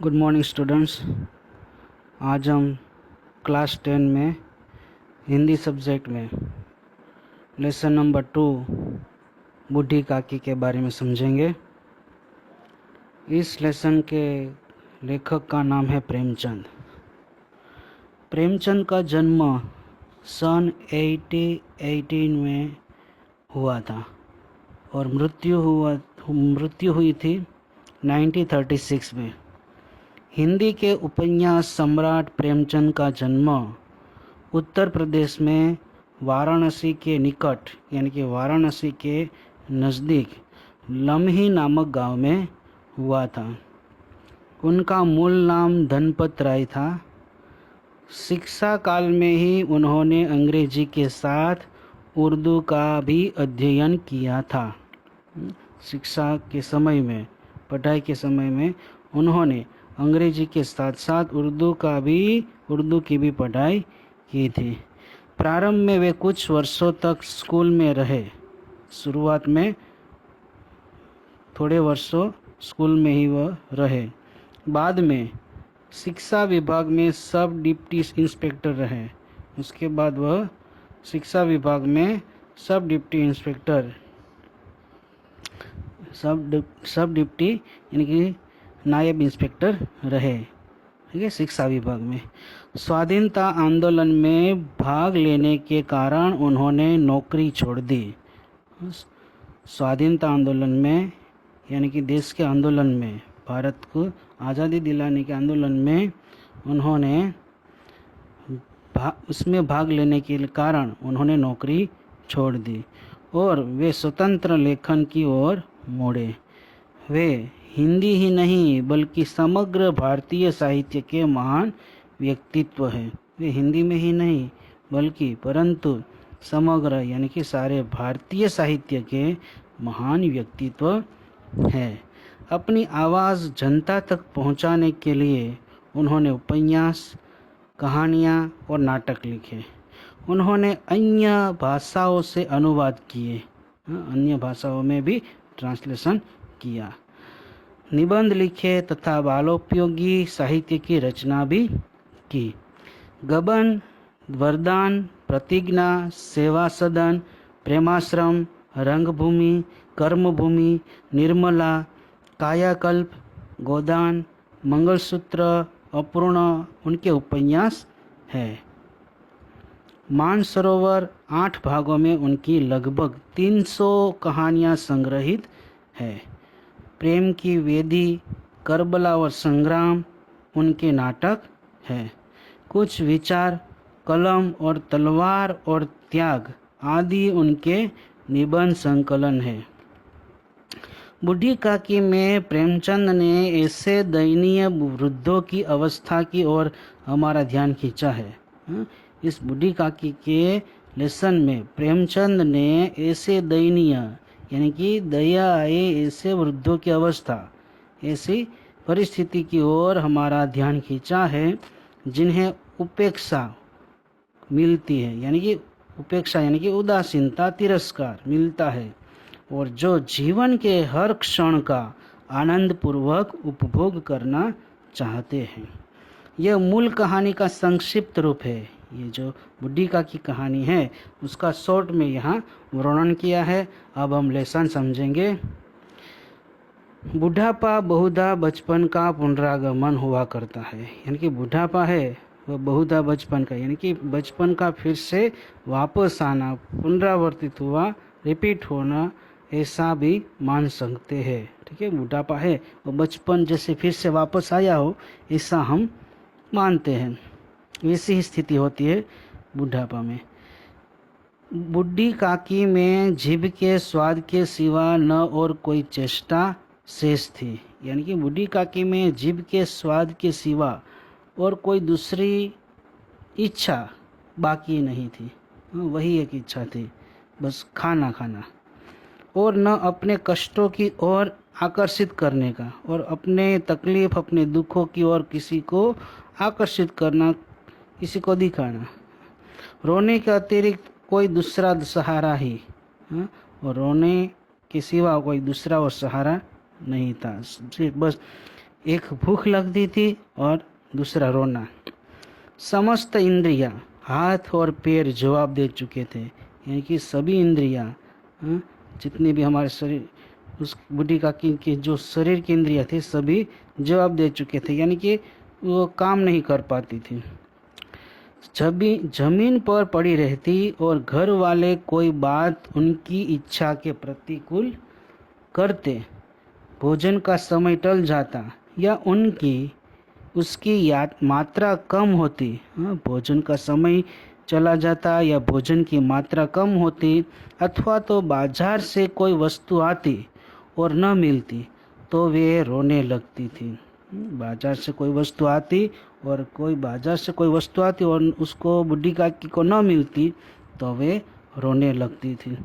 Good morning students. आज हम class 10 में हिंदी सब्जेक्ट में लेसन नंबर 2 बूढ़ी काकी के बारे में समझेंगे। इस लेसन के लेखक का नाम है प्रेमचंद। प्रेमचंद का जन्म सन 1818 में हुआ था और मृत्यु हुई थी 1936 में। हिंदी के उपन्यास सम्राट प्रेमचंद का जन्म उत्तर प्रदेश में वाराणसी के निकट यानी कि वाराणसी के नज़दीक लम्ही नामक गांव में हुआ था। उनका मूल नाम धनपत राय था। शिक्षा काल में ही उन्होंने अंग्रेजी के साथ उर्दू का भी अध्ययन किया था। शिक्षा के समय में, पढ़ाई के समय में उन्होंने अंग्रेजी के साथ साथ उर्दू की भी पढ़ाई की थी। प्रारंभ में वे कुछ वर्षों तक स्कूल में रहे। शुरुआत में थोड़े वर्षों स्कूल में ही वह रहे। बाद में शिक्षा विभाग में सब डिप्टी इंस्पेक्टर रहे। उसके बाद वह शिक्षा विभाग में सब डिप्टी यानी कि नायब इंस्पेक्टर रहे। ठीक है, शिक्षा विभाग में। स्वाधीनता आंदोलन में भाग लेने के कारण उन्होंने नौकरी छोड़ दी। स्वाधीनता आंदोलन में यानी कि देश के आंदोलन में, भारत को आज़ादी दिलाने के आंदोलन में उन्होंने उसमें भाग लेने के कारण उन्होंने नौकरी छोड़ दी और वे स्वतंत्र लेखन की ओर मुड़े। वे हिंदी ही नहीं बल्कि समग्र भारतीय साहित्य के महान व्यक्तित्व हैं। वे हिंदी में ही नहीं बल्कि परंतु समग्र यानी कि सारे भारतीय साहित्य के महान व्यक्तित्व हैं। अपनी आवाज़ जनता तक पहुंचाने के लिए उन्होंने उपन्यास, कहानियाँ और नाटक लिखे। उन्होंने अन्य भाषाओं से अनुवाद किए, अन्य भाषाओं में भी ट्रांसलेशन किया, निबंध लिखे तथा बालोपयोगी साहित्य की रचना भी की। गबन, वरदान, प्रतिज्ञा, सेवा सदन, प्रेमाश्रम, रंगभूमि, कर्मभूमि, निर्मला, कायाकल्प, गोदान, मंगलसूत्र, अपूर्ण उनके उपन्यास है। मानसरोवर 8 भागों में उनकी लगभग 300 कहानियाँ संग्रहित है। प्रेम की वेदी, करबला और संग्राम उनके नाटक है। कुछ विचार, कलम और तलवार और त्याग आदि उनके निबंध संकलन है। बूढ़ी काकी में प्रेमचंद ने ऐसे दयनीय वृद्धों की अवस्था की ओर हमारा ध्यान खींचा है। इस बूढ़ी काकी के लेसन में प्रेमचंद ने ऐसे दयनीय यानी कि दया आए ऐसे वृद्धों की अवस्था, ऐसी परिस्थिति की ओर हमारा ध्यान खींचा है जिन्हें उपेक्षा मिलती है, यानी कि उपेक्षा यानी कि उदासीनता, तिरस्कार मिलता है और जो जीवन के हर क्षण का आनंद पूर्वक उपभोग करना चाहते हैं। यह मूल कहानी का संक्षिप्त रूप है। ये जो बूढ़ी काकी कहानी है उसका शॉर्ट में यहाँ वर्णन किया है। अब हम लेसन समझेंगे। बुढ़ापा बहुधा बचपन का पुनरागमन हुआ करता है, यानी कि बुढ़ापा है वह बहुधा बचपन का यानी कि बचपन का फिर से वापस आना, पुनरावर्तित हुआ, रिपीट होना, ऐसा भी मान सकते हैं। ठीक है, बुढ़ापा है वो बचपन जैसे फिर से वापस आया हो ऐसा हम मानते हैं। ऐसी ही स्थिति होती है बुढ़ापा में। बूढ़ी काकी में जीभ के स्वाद के सिवा न और कोई चेष्टा शेष थी, यानी कि बूढ़ी काकी में जीभ के स्वाद के सिवा और कोई दूसरी इच्छा बाकी नहीं थी। वही एक इच्छा थी, बस खाना खाना और न अपने कष्टों की ओर आकर्षित करने का और अपने तकलीफ, अपने दुखों की ओर किसी को आकर्षित करना, किसी को दिखाना। रोने के अतिरिक्त कोई दूसरा सहारा ही, और रोने के सिवा कोई दूसरा और सहारा नहीं था। बस एक भूख लगती थी और दूसरा रोना। समस्त इंद्रियां, हाथ और पैर जवाब दे चुके थे, यानी कि सभी इंद्रियां, जितने भी हमारे शरीर, उस बूढ़ी काकी के जो शरीर की इंद्रियां थी सभी जवाब दे चुके थे, यानी कि वो काम नहीं कर पाती थी। जब भी जमीन पर पड़ी रहती और घर वाले कोई बात उनकी इच्छा के प्रतिकूल करते, भोजन का समय टल जाता या उसकी मात्रा कम होती, भोजन का समय चला जाता या भोजन की मात्रा कम होती, अथवा तो बाजार से कोई वस्तु आती और न मिलती तो वे रोने लगती थी। बाजार से कोई वस्तु आती और उसको बुढ़ी काकी को न मिलती तो वे रोने लगती थी।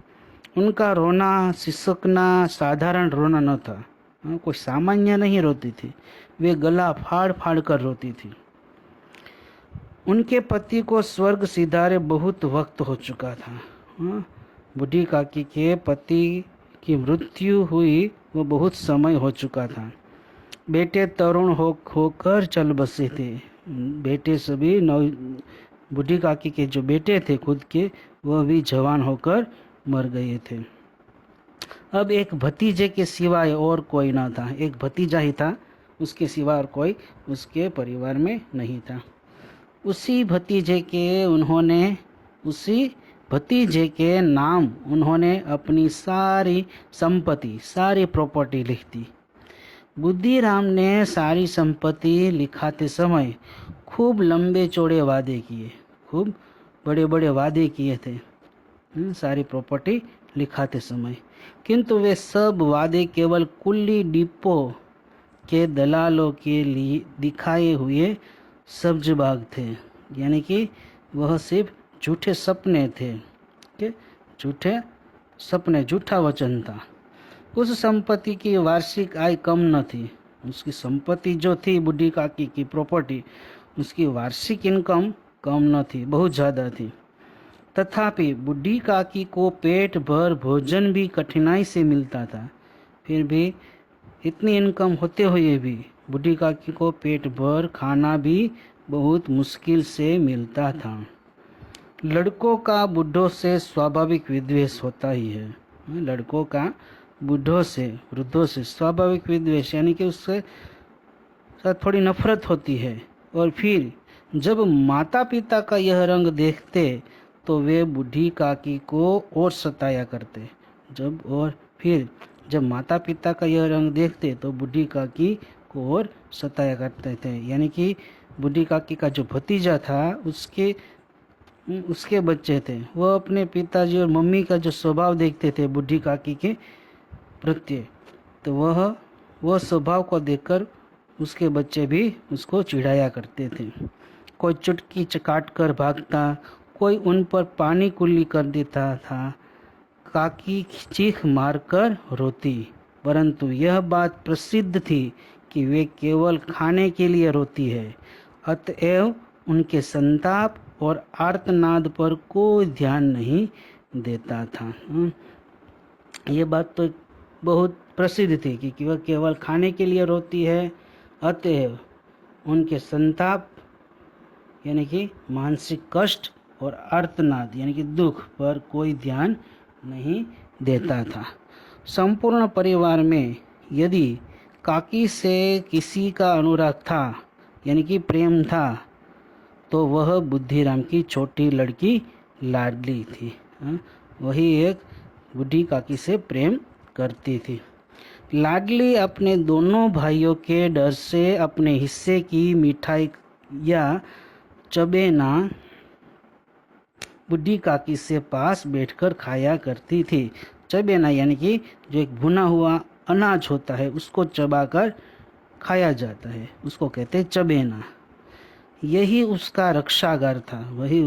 उनका रोना सिसकना साधारण रोना न था, कोई सामान्य नहीं रोती थी, वे गला फाड़ फाड़ कर रोती थी। उनके पति को स्वर्ग सिधारे बहुत वक्त हो चुका था। बूढ़ी काकी के पति की मृत्यु हुई वो बहुत समय हो चुका था। बेटे तरुण होकर चल बसे थे। बेटे सभी बूढ़ी काकी के जो बेटे थे खुद के, वह भी जवान होकर मर गए थे। अब एक भतीजे के सिवाय और कोई न था। एक भतीजा ही था, उसके सिवा और कोई उसके परिवार में नहीं था। उसी भतीजे के नाम उन्होंने अपनी सारी संपत्ति, सारी प्रॉपर्टी लिख दी। बुद्धिराम ने सारी संपत्ति लिखाते समय खूब लंबे चौड़े वादे किए, खूब बड़े बड़े वादे किए थे सारी प्रॉपर्टी लिखाते समय, किंतु वे सब वादे केवल कुल्ली डिपो के दलालों के लिए दिखाए हुए सब्जबाग थे, यानी कि वह सिर्फ झूठे सपने थे, झूठे सपने, झूठा वचन था। उस संपत्ति की वार्षिक आय कम न थी। उसकी संपत्ति जो थी बूढ़ी काकी की प्रॉपर्टी, उसकी वार्षिक इनकम कम न थी, बहुत ज़्यादा थी। तथापि बूढ़ी काकी को पेट भर भोजन भी कठिनाई से मिलता था। फिर भी इतनी इनकम होते हुए भी बूढ़ी काकी को पेट भर खाना भी बहुत मुश्किल से मिलता था। लड़कों का बूढ़ों से स्वाभाविक विद्वेष होता ही है। लड़कों का बूढ़ों से, वृद्धों से स्वाभाविक विद्वेष, यानी कि उससे साथ थोड़ी नफरत होती है। और फिर जब माता पिता का यह रंग देखते तो वे बूढ़ी काकी को और सताया करते। जब माता पिता का यह रंग देखते तो बूढ़ी काकी को और सताया करते थे, यानी कि बूढ़ी काकी का जो भतीजा था उसके बच्चे थे, वह अपने पिताजी और मम्मी का जो स्वभाव देखते थे बूढ़ी काकी के प्रत्यय, तो वह स्वभाव को देखकर उसके बच्चे भी उसको चिढ़ाया करते थे। कोई चुटकी काट कर भागता, कोई उन पर पानी कुल्ली कर देता था। काकी चीख मारकर रोती, परंतु यह बात प्रसिद्ध थी कि वे केवल खाने के लिए रोती है, अतएव उनके संताप और आर्तनाद पर कोई ध्यान नहीं देता था। ये बात तो बहुत प्रसिद्ध थी कि वह केवल खाने के लिए रोती है, अतएव उनके संताप यानी कि मानसिक कष्ट और आर्तनाद यानी कि दुख पर कोई ध्यान नहीं देता था। संपूर्ण परिवार में यदि काकी से किसी का अनुराग था यानी कि प्रेम था, तो वह बुद्धिराम की छोटी लड़की लाडली थी। वही एक बूढ़ी काकी से प्रेम करती थी। लाडली अपने दोनों भाइयों के डर से अपने हिस्से की मिठाई या चबेना बूढ़ी काकी से पास बैठकर खाया करती थी। चबेना यानी कि जो एक भुना हुआ अनाज होता है उसको चबाकर खाया जाता है, उसको कहते हैं चबेना। यही उसका रक्षागार था, वही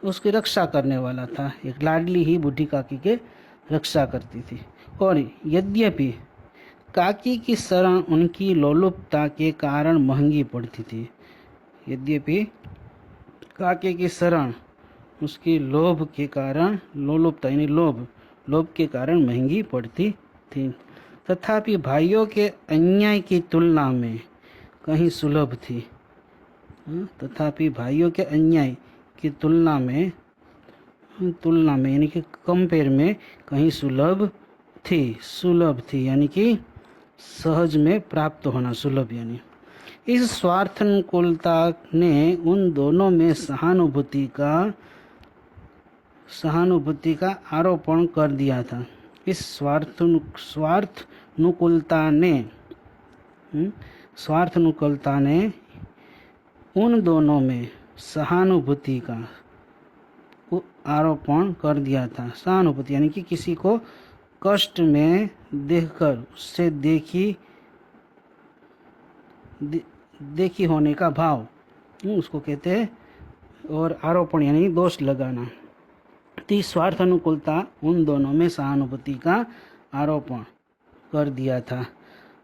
उसकी रक्षा करने वाला था। एक लाडली ही बूढ़ी काकी के रक्षा करती थी। और यद्यपि काकी की शरण उनकी लोलुपता के कारण महंगी पड़ती थी, यद्यपि काकी की शरण उसकी लोभ के कारण, लोलुपता यानी लोभ के कारण महंगी पड़ती थी। तथापि भाइयों के अन्याय की तुलना में कहीं सुलभ थी। तथापि भाइयों के अन्याय की तुलना में यानी कि कंपेयर में कहीं सुलभ थी यानी कि सहज में प्राप्त होना, सुलभ यानी। इस स्वार्थनुकूलता ने उन दोनों में सहानुभूति का आरोपण कर दिया था। इस स्वार्थनुकूलता ने उन दोनों में सहानुभूति का आरोपण कर दिया था। सहानुभूति यानी कि किसी को कष्ट में देखकर उससे देखी होने का भाव, उसको कहते हैं। और आरोपण यानी दोष लगाना। तो स्वार्थ अनुकूलता उन दोनों में सहानुभूति का आरोपण कर दिया था।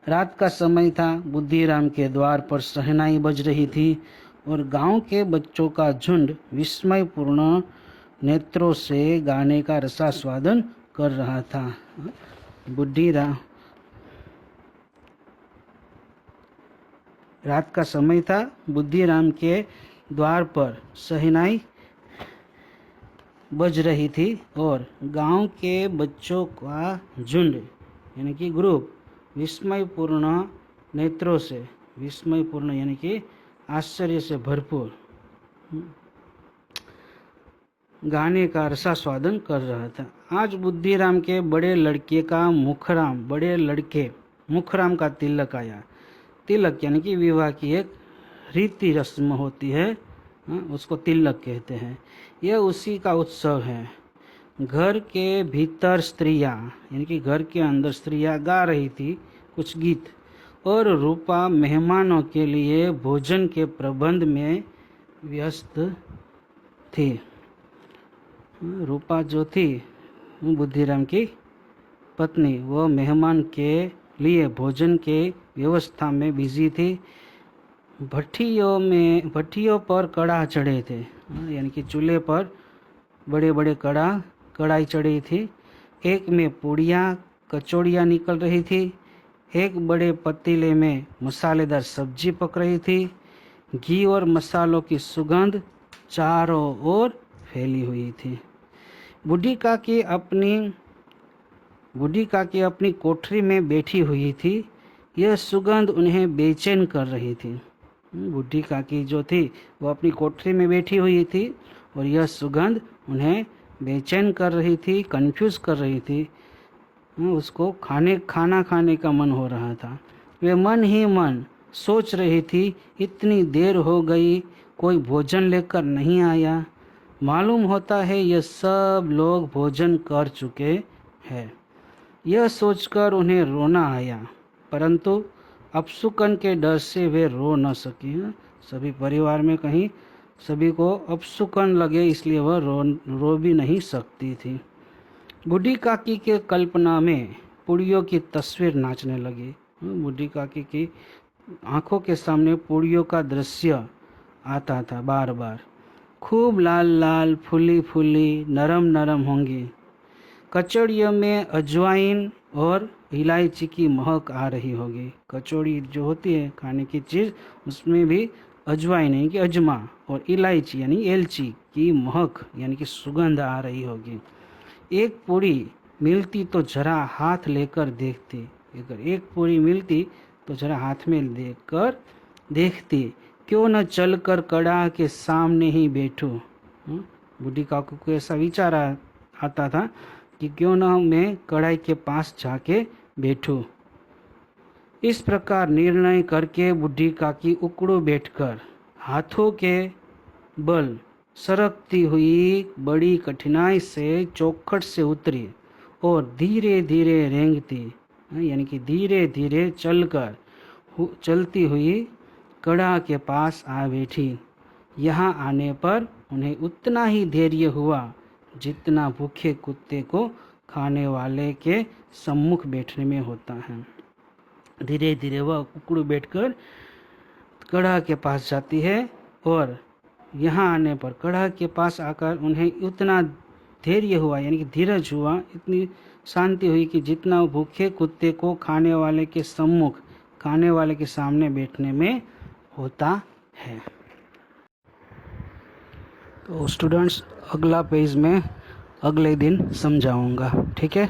रात का समय था, बुद्धिराम के द्वार पर शहनाई बज रही थी और गांव के बच्चों का झुंड विस्मयपूर्ण नेत्रों से गाने का रसास्वादन कर रहा था। रात का समय था, बुद्धिराम के द्वार पर शहनाई बज रही थी और गांव के बच्चों का झुंड यानी कि ग्रुप विस्मयपूर्ण नेत्रों से, विस्मयपूर्ण यानी कि आश्चर्य से भरपूर गाने का रसास्वादन कर रहा था। आज बुद्धिराम के बड़े लड़के मुखराम का तिलक आया। तिलक यानी कि विवाह की एक रीति रस्म होती है, उसको तिलक कहते हैं। यह उसी का उत्सव है। घर के भीतर स्त्रियां यानी कि घर के अंदर स्त्रियां गा रही थी कुछ गीत और रूपा मेहमानों के लिए भोजन के प्रबंध में व्यस्त थी। रूपा जो थी बुद्धिराम की पत्नी, वह मेहमान के लिए भोजन के व्यवस्था में बिजी थी। भट्टियों पर कड़ा चढ़े थे, यानी कि चूल्हे पर बड़े बड़े कढ़ाई चढ़ी थी। एक में पूड़ियाँ कचौड़ियाँ निकल रही थी, एक बड़े पतीले में मसालेदार सब्जी पक रही थी। घी और मसालों की सुगंध चारों ओर फैली हुई थी। बूढ़ी काकी अपनी कोठरी में बैठी हुई थी। यह सुगंध उन्हें बेचैन कर रही थी। बूढ़ी काकी जो थी वो अपनी कोठरी में बैठी हुई थी और यह सुगंध उन्हें बेचैन कर रही थी, कंफ्यूज कर रही थी। उसको खाना खाने का मन हो रहा था। वे मन ही मन सोच रही थी, इतनी देर हो गई, कोई भोजन लेकर नहीं आया। मालूम होता है ये सब लोग भोजन कर चुके हैं। यह सोचकर उन्हें रोना आया, परंतु अपशुकन के डर से वे रो न सकी। सभी परिवार में कहीं सभी को अपशुकन लगे, इसलिए वह रो भी नहीं सकती थी। बूढ़ी काकी के कल्पना में पूड़ियों की तस्वीर नाचने लगी। बूढ़ी काकी की आंखों के सामने पूड़ियों का दृश्य आता था बार बार। खूब लाल लाल, फूली फूली, नरम नरम होंगी। कचौड़ियों में अजवाइन और इलायची की महक आ रही होगी। कचौड़ी जो होती है खाने की चीज़, उसमें भी अजवाइन यानी कि अजमा और इलायची यानी एलची की महक यानी कि सुगंध आ रही होगी। एक पूड़ी मिलती तो जरा हाथ लेकर देखती। अगर एक पूड़ी मिलती तो जरा हाथ में लेकर देखती। क्यों न चलकर कड़ा के सामने ही बैठूं। बूढ़ी काकू को ऐसा विचार आता था कि क्यों न मैं कढ़ाई के पास जाके बैठूं। इस प्रकार निर्णय करके बूढ़ी काकी उकड़ू बैठकर हाथों के बल सरकती हुई बड़ी कठिनाई से चौखट से उतरी और धीरे धीरे रेंगती यानी कि धीरे धीरे चलती हुई कड़ा के पास आ बैठी। यहाँ आने पर उन्हें उतना ही धैर्य हुआ जितना भूखे कुत्ते को खाने वाले के सम्मुख बैठने में होता है। धीरे धीरे वह उकड़ू बैठकर कड़ा के पास जाती है और यहाँ आने पर कड़ा के पास आकर उन्हें उतना धैर्य हुआ यानी कि धीरज हुआ, इतनी शांति हुई कि जितना भूखे कुत्ते को खाने वाले के सम्मुख, खाने वाले के सामने बैठने में होता है। तो स्टूडेंट्स, अगला पेज में अगले दिन समझाऊंगा, ठीक है।